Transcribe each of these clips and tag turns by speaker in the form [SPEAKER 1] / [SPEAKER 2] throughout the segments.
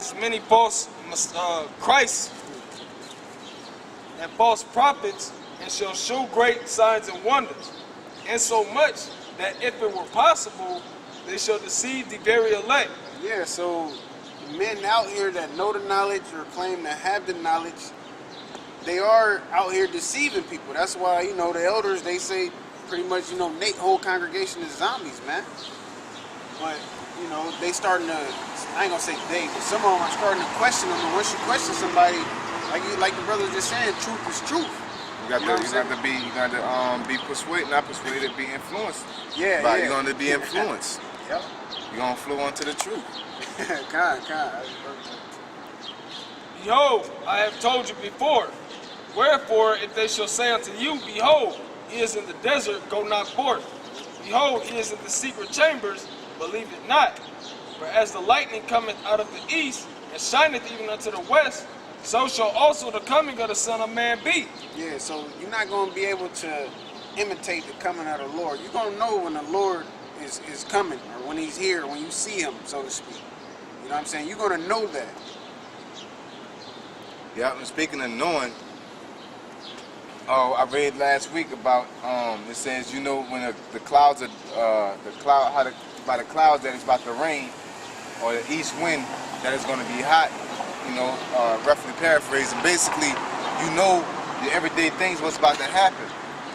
[SPEAKER 1] arise many false Christs and false prophets, and shall show great signs and wonders, insomuch that if it were possible, they shall deceive the very elect.
[SPEAKER 2] Yeah, so men out here that know the knowledge or claim to have the knowledge, they are out here deceiving people. That's why, you know, the elders, they say pretty much, you know, Nate whole congregation is zombies, man. But, you know, they starting to, I ain't gonna say they, but some of them are starting to question them. And once you question somebody, like the brother just saying, truth is truth.
[SPEAKER 3] You got to be persuaded, not persuaded, be influenced.
[SPEAKER 2] Yeah,
[SPEAKER 3] You're going to be influenced.
[SPEAKER 2] Yep.
[SPEAKER 3] You're going to flow onto the truth.
[SPEAKER 2] God.
[SPEAKER 1] Behold, I have told you before. Wherefore, if they shall say unto you, behold, he is in the desert, go not forth. Behold, he is in the secret chambers, believe it not. For as the lightning cometh out of the east, and shineth even unto the west, so shall also the coming of the Son of Man be.
[SPEAKER 2] Yeah, so you're not going to be able to imitate the coming of the Lord. You're going to know when the Lord is coming, or when he's here, when you see him, so to speak. You know what I'm saying? You're going to know that.
[SPEAKER 3] Yeah, and speaking of knowing, I read last week about, it says, you know, when the clouds are, by the clouds that it's about to rain, or the east wind that it's going to be hot, you know, roughly paraphrasing, basically, you know the everyday things, what's about to happen.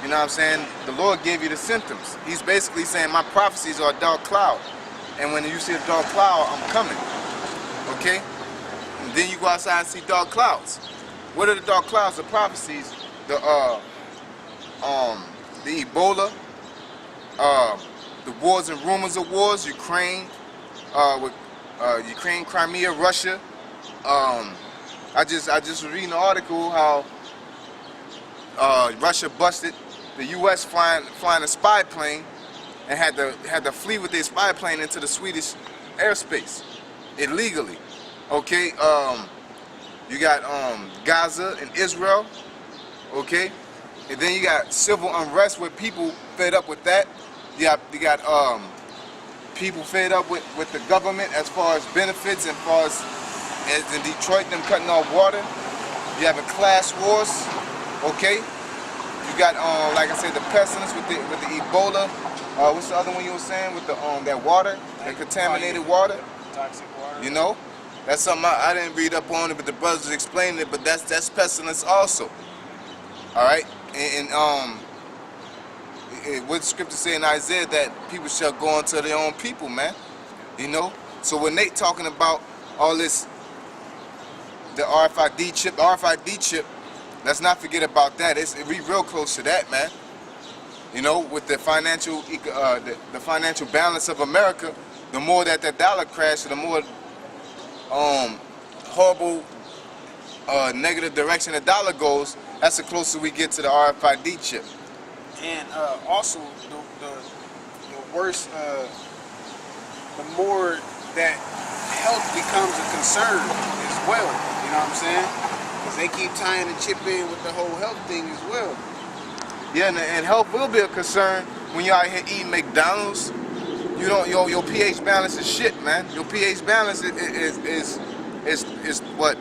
[SPEAKER 3] You know what I'm saying? The Lord gave you the symptoms. He's basically saying, my prophecies are a dark cloud. And when you see a dark cloud, I'm coming. Okay? And then you go outside and see dark clouds. What are the dark clouds? The prophecies, the Ebola, the wars and rumors of wars, Ukraine, Ukraine, Crimea, Russia. I just was reading an article how Russia busted the U.S. flying a spy plane and had to flee with their spy plane into the Swedish airspace illegally. Okay, you got Gaza and Israel. Okay, and then you got civil unrest with people fed up with that. You got people fed up with the government as far as benefits, and far as in Detroit, them cutting off water. You have a class wars. Okay, you got like I said, the pestilence with the Ebola. What's the other one you were saying with the that water, that contaminated water?
[SPEAKER 2] Toxic water.
[SPEAKER 3] You know, that's something I didn't read up on it, but the brothers explained it. But that's pestilence also. All right, and what the scripture say in Isaiah, that people shall go unto their own people, man. You know, so when Nate talking about all this, the RFID chip, let's not forget about that. We real close to that, man. You know, with the financial the financial balance of America, the more that dollar crashes, the more horrible negative direction the dollar goes, that's the closer we get to the RFID chip.
[SPEAKER 2] And also, the worse, the more that health becomes a concern as well. You know what I'm saying? Because they keep tying the chip in with the whole health thing as well.
[SPEAKER 3] Yeah, and health will be a concern when you're out here eating McDonald's. You don't, your pH balance is shit, man. Your pH balance is what?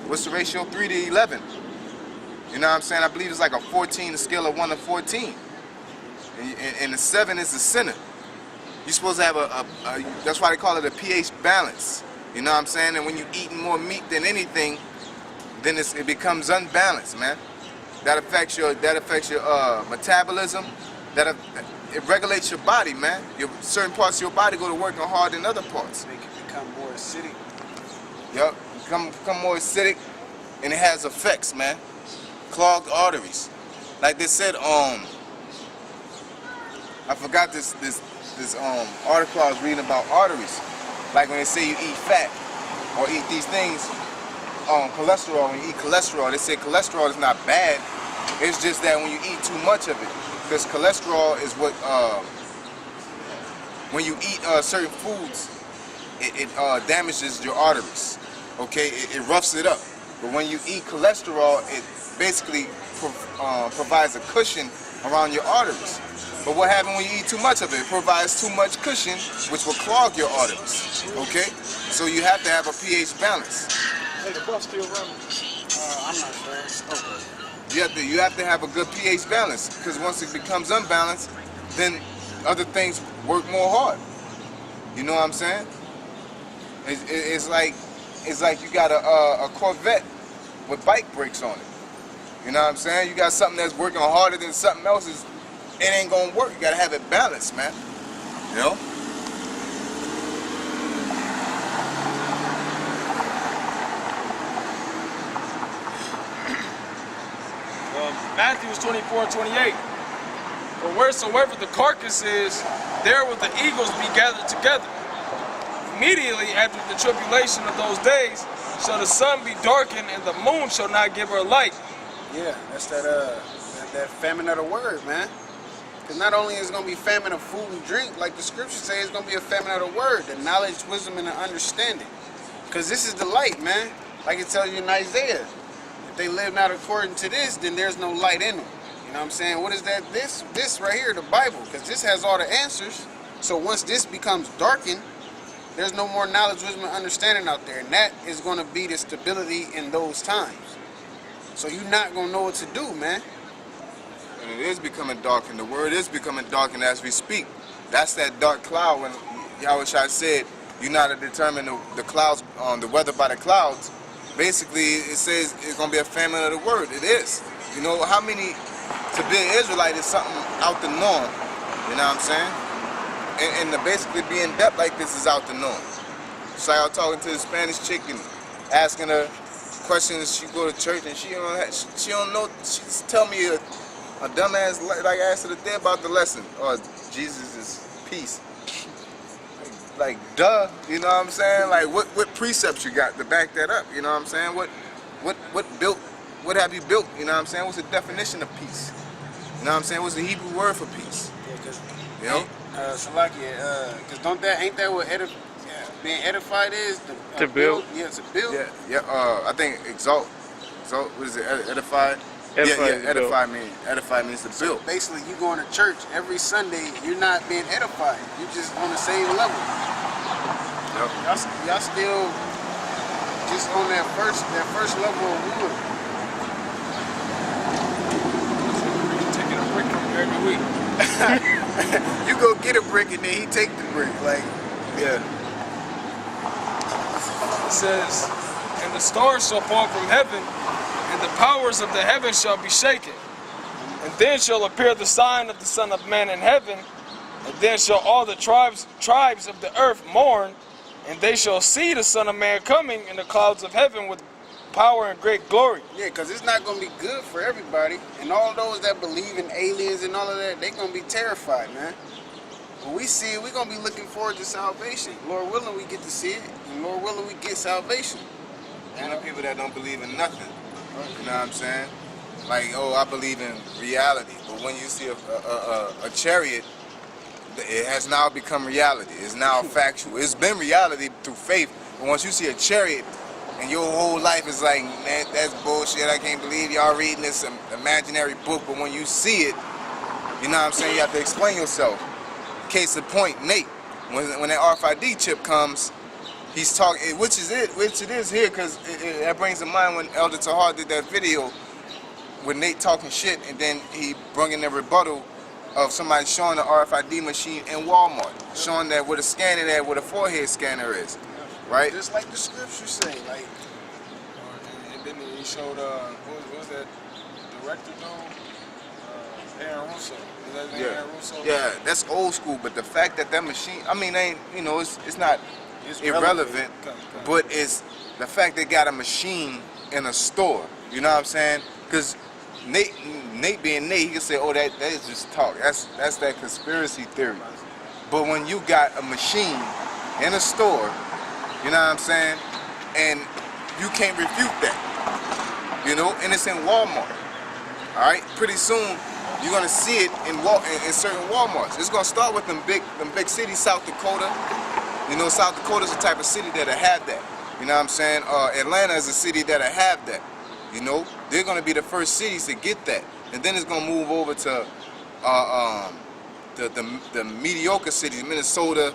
[SPEAKER 3] What's the ratio? 3 to 11. You know what I'm saying? I believe it's like a 14, a scale of 1 to 14. And the 7 is the center. You're supposed to have that's why they call it a pH balance. You know what I'm saying? And when you're eating more meat than anything, then it becomes unbalanced, man. That affects your metabolism. It regulates your body, man. Certain parts of your body go to work hard than other parts.
[SPEAKER 2] They can become more acidic.
[SPEAKER 3] Yup, become more acidic, and it has effects, man. Clogged arteries. Like they said, I forgot this article I was reading about arteries. Like when they say you eat fat or eat these things, cholesterol, when you eat cholesterol, they say cholesterol is not bad. It's just that when you eat too much of it, because cholesterol is what, when you eat certain foods, it damages your arteries. Okay, it roughs it up. But when you eat cholesterol, it basically provides a cushion around your arteries. But what happens when you eat too much of it? It provides too much cushion, which will clog your arteries. Okay? So you have to have a pH balance.
[SPEAKER 1] Hey, the bus still running.
[SPEAKER 2] I'm not sure. Okay.
[SPEAKER 3] You have to have a good pH balance, because once it becomes unbalanced, then other things work more hard. You know what I'm saying? It's like you got a Corvette with bike brakes on it. You know what I'm saying? You got something that's working harder than something else. It ain't gonna work. You gotta have it balanced, man. You know?
[SPEAKER 1] Matthew 24:28. For wheresoever the carcass is, there will the eagles be gathered together. Immediately after the tribulation of those days, shall the sun be darkened, and the moon shall not give her light.
[SPEAKER 2] Yeah, that's that famine of the word, man. Because not only is it going to be famine of food and drink, like the scriptures say, it's going to be a famine of the word, the knowledge, wisdom, and the understanding. Because this is the light, man. Like it tells you in Isaiah. If they live not according to this, then there's no light in them. You know what I'm saying? What is that? This right here, the Bible. Because this has all the answers. So once this becomes darkened, there's no more knowledge, wisdom, and understanding out there. And that is going to be the stability in those times. So you're not going to know what to do, man.
[SPEAKER 3] And it is becoming dark, and the word is becoming darkened as we speak. That's that dark cloud when Yahushua said, you're not to determine the clouds, the weather by the clouds. Basically, it says it's going to be a famine of the word. It is. You know, how many, to be an Israelite is something out the norm. You know what I'm saying? And to basically be in depth like this is out the norm. So I was talking to the Spanish chick and asking her questions. She go to church and she don't know. She just tell me a dumbass like I asked her today about the lesson. Or Jesus is peace. Like duh, you know what I'm saying? Like what precepts you got to back that up? You know what I'm saying? What have you built? You know what I'm saying? What's the definition of peace? You know what I'm saying? What's the Hebrew word for peace?
[SPEAKER 2] Yeah, because
[SPEAKER 3] You know?
[SPEAKER 2] Salakia, because ain't that what being edified is?
[SPEAKER 4] To build?
[SPEAKER 2] Yeah, to build.
[SPEAKER 3] Yeah. I think exalt. What is it? Edified. Edify means to build.
[SPEAKER 2] Basically, you going to church every Sunday, you're not being edified. You just on the same level.
[SPEAKER 3] Yep.
[SPEAKER 2] Y'all still just on that first level of wood.
[SPEAKER 1] Taking a brick from you every week.
[SPEAKER 2] You go get a brick and then he take the brick. Like,
[SPEAKER 3] Yeah.
[SPEAKER 1] It says, and the stars shall fall from heaven, and the powers of the heaven shall be shaken. And then shall appear the sign of the Son of Man in heaven, and then shall all the tribes of the earth mourn, and they shall see the Son of Man coming in the clouds of heaven with power and great glory.
[SPEAKER 2] yeah, because it's not going to be good for everybody. And all those that believe in aliens and all of that, they're going to be terrified, man. When we see it, we're going to be looking forward to salvation. Lord willing, we get to see it. And Lord willing, we get salvation.
[SPEAKER 3] And the people that don't believe in nothing. You know what I'm saying? Like, oh, I believe in reality. But when you see a chariot, it has now become reality. It's now factual. It's been reality through faith. But once you see a chariot, and your whole life is like, man, that's bullshit. I can't believe y'all reading this imaginary book. But when you see it, you know what I'm saying? You have to explain yourself. Case in point, Nate. When that RFID chip comes, he's talking, which it is here, because that brings to mind when Elder Tahar did that video with Nate talking shit, and then he brought in a rebuttal of somebody showing the RFID machine in Walmart, showing that with a scanner there, where the forehead scanner is, right?
[SPEAKER 2] Just like the scriptures say, like,
[SPEAKER 1] And then he showed, what was that director though? Aaron Russo. Is that his name, Aaron Russo?
[SPEAKER 3] Yeah, that's old school, but the fact that that machine, I mean, ain't, you know, it's not
[SPEAKER 2] it's
[SPEAKER 3] irrelevant,
[SPEAKER 1] Okay.
[SPEAKER 3] but it's the fact they got a machine in a store. You know what I'm saying? Because Nate being Nate, he can say, "Oh, that is just talk. That's that conspiracy theory." But when you got a machine in a store, you know what I'm saying, and you can't refute that, you know, and it's in Walmart. All right, pretty soon you're gonna see it in certain Walmarts. It's gonna start with them big cities, South Dakota. You know, South Dakota's the type of city that'll have that. You know what I'm saying? Atlanta is a city that'll have that. You know, they're gonna be the first cities to get that, and then it's gonna move over to the mediocre cities, Minnesota,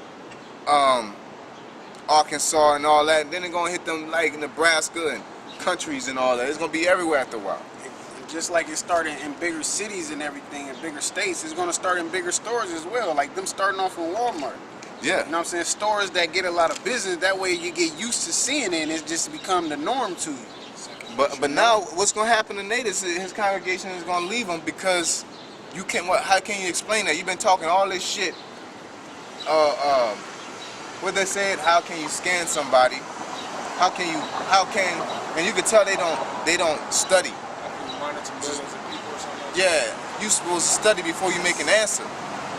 [SPEAKER 3] Arkansas, and all that. And then they're gonna hit them like Nebraska and countries and all that. It's gonna be everywhere after a while.
[SPEAKER 2] And just like it started in bigger cities and everything, in bigger states, it's gonna start in bigger stores as well. Like them starting off in Walmart.
[SPEAKER 3] Yeah.
[SPEAKER 2] You know what I'm saying? Stores that get a lot of business, that way you get used to seeing it and it's just become the norm to you.
[SPEAKER 3] But now what's gonna happen to Nate is his congregation is gonna leave him because you can't. How can you explain that? You've been talking all this shit. What they said? How can you scan somebody? How can? And you can tell they don't study.
[SPEAKER 1] Monitor millions of people or something.
[SPEAKER 3] Yeah, you supposed to study before you make an answer.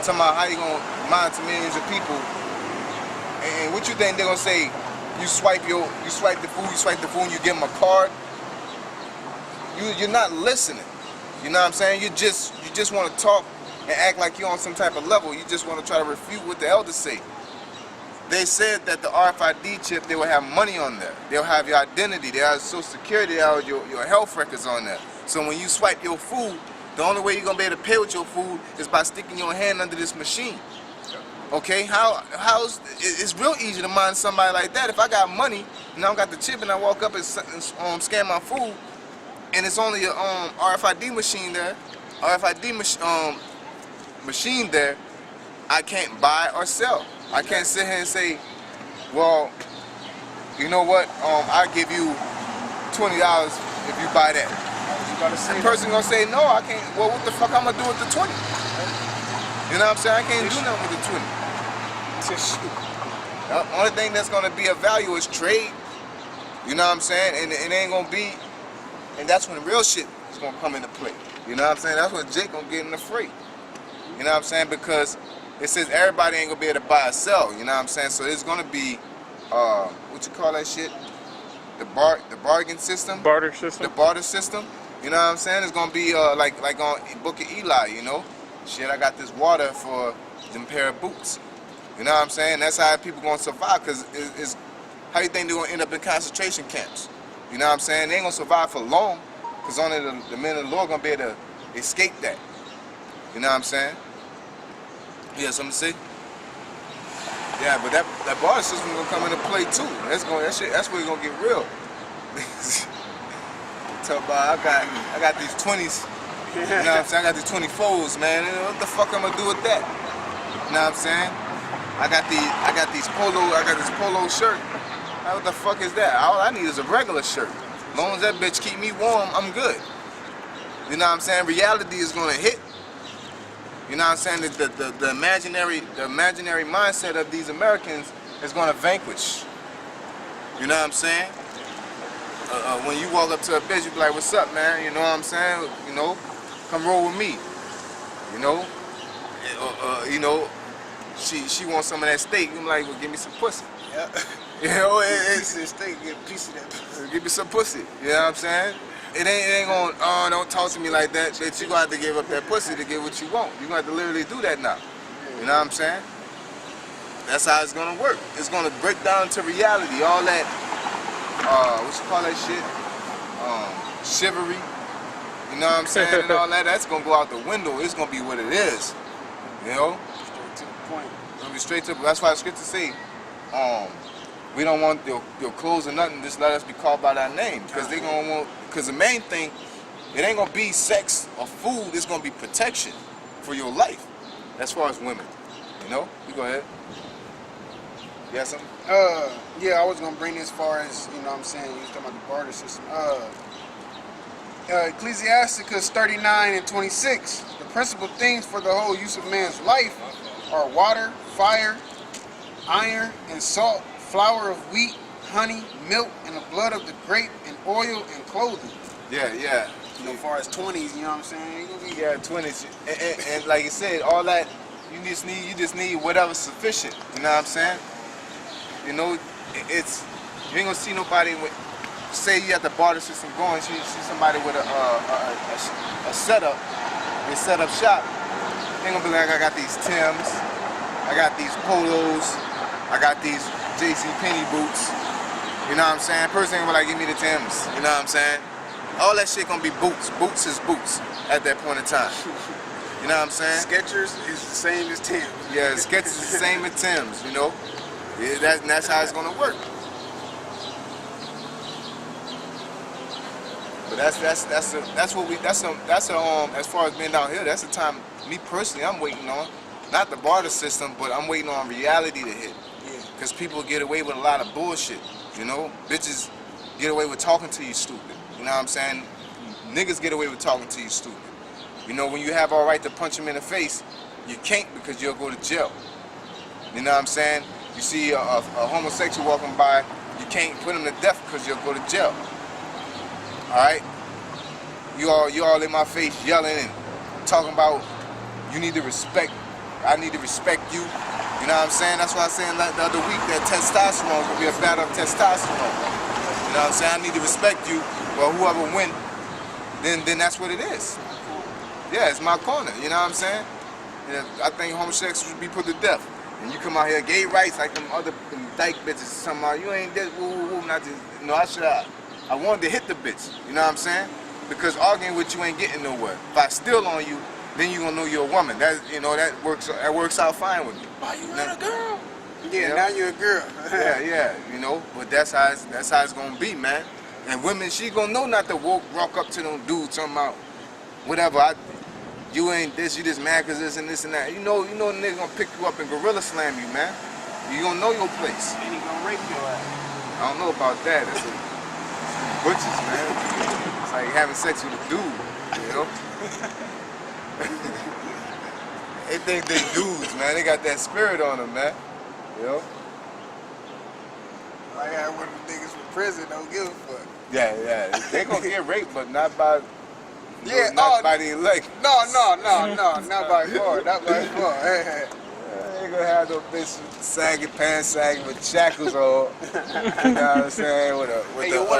[SPEAKER 3] Talking about how you gonna monitor millions of people, and what you think they're gonna say? You swipe the food, and you give them a card. You're not listening. You know what I'm saying? You just want to talk and act like you're on some type of level. You just want to try to refute what the elders say. They said that the RFID chip, they will have money on there. They'll have your identity. They'll have Social Security. They'll have your health records on there. So when you swipe your food, the only way you're gonna be able to pay with your food is by sticking your hand under this machine. Okay, it's real easy to monitor somebody like that. If I got money and I don't got the chip and I walk up and scan my food, and it's only a RFID machine there, machine there, I can't buy or sell. I can't sit here and say, well, you know what? I'll give you $20 if you buy that. The person gonna say, no, I can't. Well, what the fuck I'm gonna do with the 20? You know what I'm saying? I can't do nothing with the 20. The only thing that's gonna be of value is trade. You know what I'm saying? And it ain't gonna be, and that's when the real shit is gonna come into play. You know what I'm saying? That's when Jake gonna get in the fray. You know what I'm saying? Because it says everybody ain't gonna be able to buy or sell. You know what I'm saying? So it's gonna be, what you call that shit? The bargain system.
[SPEAKER 4] Barter system.
[SPEAKER 3] The barter system. You know what I'm saying? It's gonna be like on Book of Eli. You know, shit. I got this water for them pair of boots. You know what I'm saying? That's how people gonna survive. Cause it's how you think they're gonna end up in concentration camps? You know what I'm saying? They ain't gonna survive for long. Cause only the men of the Lord gonna be able to escape that. You know what I'm saying? You got something to say? Yeah, but that barter system gonna come into play too. That's where it's gonna get real. Talk about I got these 20s. You know what I'm saying? I got these 24s, man. What the fuck I'm gonna do with that? You know what I'm saying? I got this polo shirt. What the fuck is that? All I need is a regular shirt. As long as that bitch keep me warm, I'm good. You know what I'm saying? Reality is gonna hit. You know what I'm saying? The imaginary mindset of these Americans is gonna vanquish. You know what I'm saying? When you walk up to a bitch, you be like, "What's up, man?" You know what I'm saying? You know, come roll with me. You know, she wants some of that steak. You be like, "Well, give me some pussy."
[SPEAKER 2] Yeah.
[SPEAKER 3] You know,
[SPEAKER 2] Piece of the steak, get a piece of that.
[SPEAKER 3] give me some pussy. You know what I'm saying? It ain't gonna, don't talk to me like that. Bitch, you gonna have to give up that pussy to get what you want. You gonna have to literally do that now. You know what I'm saying? That's how it's gonna work. It's gonna break down to reality. All that, what you call that shit? Chivalry. You know what I'm saying? And all that, that's gonna go out the window. It's gonna be what it is. You know?
[SPEAKER 2] Straight to the point.
[SPEAKER 3] It's gonna be straight to, that's why the scripture say, we don't want your clothes or nothing, just let us be called by thy name. Because they gonna want, because the main thing, it ain't gonna be sex or food, it's gonna be protection for your life. As far as women. You know? You go ahead. You got something?
[SPEAKER 2] Yeah, I was gonna bring this as far as, you know what I'm saying, you was talking about the barter system. Ecclesiasticus 39 and 26. The principal things for the whole use of man's life are water, fire, iron, and salt, flour of wheat, honey, milk, and the blood of the grape, and oil, and clothing.
[SPEAKER 3] Yeah.
[SPEAKER 2] You know, as far as 20s, you know what I'm saying?
[SPEAKER 3] Yeah, 20s. And like you said, all that, you just need whatever's sufficient. You know what I'm saying? You know, you ain't gonna see nobody with, say you got the barter system going, see somebody with a setup, they set up shop. They gonna be like, I got these Timbs, I got these Polos, I got these JC Penney boots. You know what I'm saying? Person ain't gonna be like, give me the Timbs. You know what I'm saying? All that shit gonna be boots. Boots is boots at that point in time. You You know what I'm saying?
[SPEAKER 2] Skechers is the same as Tim's.
[SPEAKER 3] Yeah, Skechers is the same as Tim's, you know? Yeah, that's how it's gonna work. But as far as being down here, that's the time me personally I'm waiting on. Not the barter system, but I'm waiting on reality to hit.
[SPEAKER 2] Yeah.
[SPEAKER 3] Cause people get away with a lot of bullshit, you know? Bitches get away with talking to you stupid. You know what I'm saying? Niggas get away with talking to you stupid. You know, when you have all right to punch them in the face, you can't because you'll go to jail. You know what I'm saying? You see a homosexual walking by, you can't put him to death because you'll go to jail. Alright? You all in my face yelling and talking about you need to respect, I need to respect you. You know what I'm saying? That's why I was saying the other week that testosterone could be a battle of testosterone. You know what I'm saying? I need to respect you. Well, whoever win, then that's what it is. Yeah, it's my corner. You know what I'm saying? Yeah, I think homosexuals should be put to death. And you come out here, gay rights like them dyke bitches somehow. You ain't this, not this. No, I wanted to hit the bitch. You know what I'm saying? Because arguing with you ain't getting nowhere. If I steal on you, then you gonna know you're a woman. That works out fine with me.
[SPEAKER 2] Why you not a girl? Yeah,
[SPEAKER 3] You know?
[SPEAKER 2] now you're a girl.
[SPEAKER 3] Yeah, you know. But that's how it's gonna be, man. And women, she gonna know not to walk up to them dudes talking about whatever. You ain't this, you just mad cause this and this and that. You know the nigga gonna pick you up and gorilla slam you, man. You gonna know your place.
[SPEAKER 2] And he gonna rape your ass.
[SPEAKER 3] I don't know about that. It's butchers, man. It's like having sex with a dude, you know? They think they dudes, man. They got that spirit on them, man. You know?
[SPEAKER 2] I got one of the niggas from prison, don't give a fuck.
[SPEAKER 3] Yeah. They gonna get raped, but not by
[SPEAKER 2] Yeah,
[SPEAKER 3] not by the elect.
[SPEAKER 2] No, not by far, not by far.
[SPEAKER 3] They gonna have no bitch sagging pants sagging with shackles on. You know what I'm saying? With
[SPEAKER 2] Hey, yo,
[SPEAKER 3] the
[SPEAKER 2] what